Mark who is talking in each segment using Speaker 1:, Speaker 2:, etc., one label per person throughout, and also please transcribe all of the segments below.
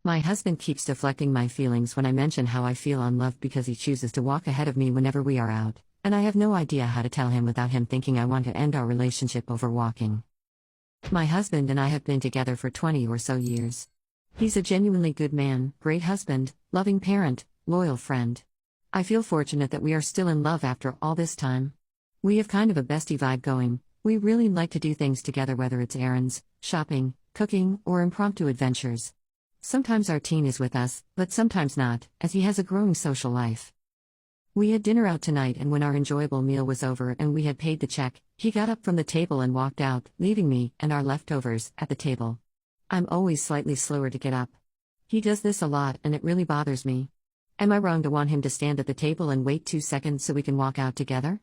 Speaker 1: My husband keeps deflecting my feelings when I mention how I feel unloved because he chooses to walk ahead of me whenever we are out, and I have no idea how to tell him without him thinking I want to end our relationship over walking. My husband and I have been together for 20 or so years. He's a genuinely good man, great husband, loving parent, loyal friend. I feel fortunate that we are still in love after all this time. We have kind of a bestie vibe going. We really like to do things together, whether it's errands, shopping, cooking, or impromptu adventures. Sometimes our teen is with us, but sometimes not, as he has a growing social life. We had dinner out tonight, and when our enjoyable meal was over and we had paid the check, he got up from the table and walked out, leaving me and our leftovers at the table. I'm always slightly slower to get up. He does this a lot and it really bothers me. Am I wrong to want him to stand at the table and wait 2 seconds so we can walk out together?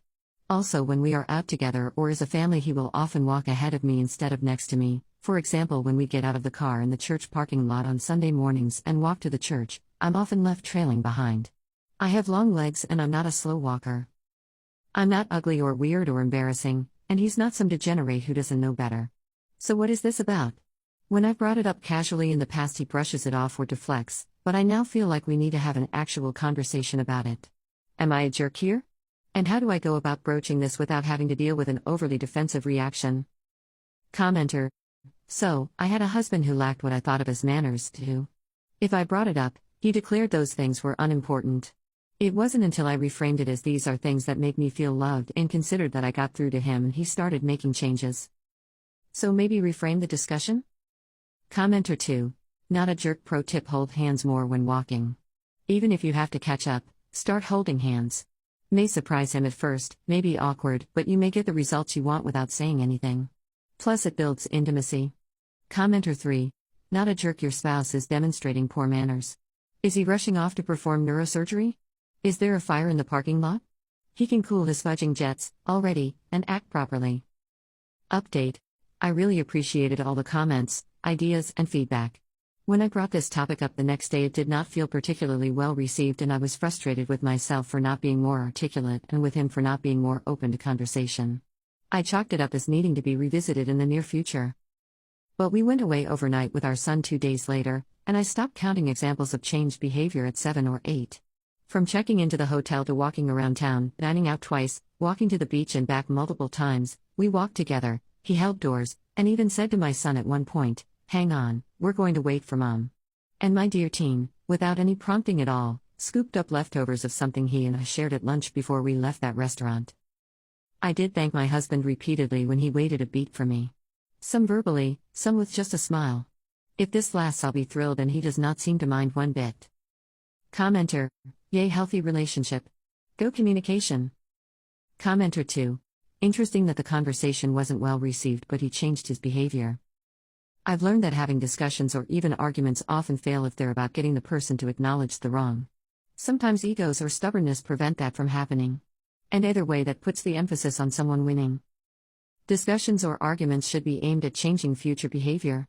Speaker 1: Also, when we are out together or as a family, he will often walk ahead of me instead of next to me. For example, when we get out of the car in the church parking lot on Sunday mornings and walk to the church, I'm often left trailing behind. I have long legs and I'm not a slow walker. I'm not ugly or weird or embarrassing, and he's not some degenerate who doesn't know better. So what is this about? When I've brought it up casually in the past, he brushes it off or deflects, but I now feel like we need to have an actual conversation about it. Am I a jerk here? And how do I go about broaching this without having to deal with an overly defensive reaction? Commenter: So, I had a husband who lacked what I thought of as manners, too. If I brought it up, he declared those things were unimportant. It wasn't until I reframed it as these are things that make me feel loved and considered that I got through to him and he started making changes. So maybe reframe the discussion? Commenter 2: Not a jerk. Pro tip: hold hands more when walking. Even if you have to catch up, start holding hands. May surprise him at first, may be awkward, but you may get the results you want without saying anything. Plus it builds intimacy. Commenter 3: Not a jerk. Your spouse is demonstrating poor manners. Is he rushing off to perform neurosurgery? Is there a fire in the parking lot? He can cool his fudging jets, already, and act properly. Update: I really appreciated all the comments, ideas, and feedback. When I brought this topic up the next day, it did not feel particularly well received, and I was frustrated with myself for not being more articulate and with him for not being more open to conversation. I chalked it up as needing to be revisited in the near future. But we went away overnight with our son 2 days later, and I stopped counting examples of changed behavior at 7 or 8. From checking into the hotel to walking around town, dining out twice, walking to the beach and back multiple times, we walked together, he held doors, and even said to my son at one point, "Hang on, we're going to wait for Mom." And my dear teen, without any prompting at all, scooped up leftovers of something he and I shared at lunch before we left that restaurant. I did thank my husband repeatedly when he waited a beat for me. Some verbally, some with just a smile. If this lasts, I'll be thrilled, and he does not seem to mind one bit. Commenter: Yay, healthy relationship. Go communication. Commenter 2: Interesting that the conversation wasn't well received, but he changed his behavior. I've learned that having discussions or even arguments often fail if they're about getting the person to acknowledge the wrong. Sometimes egos or stubbornness prevent that from happening. And either way, that puts the emphasis on someone winning. Discussions or arguments should be aimed at changing future behavior.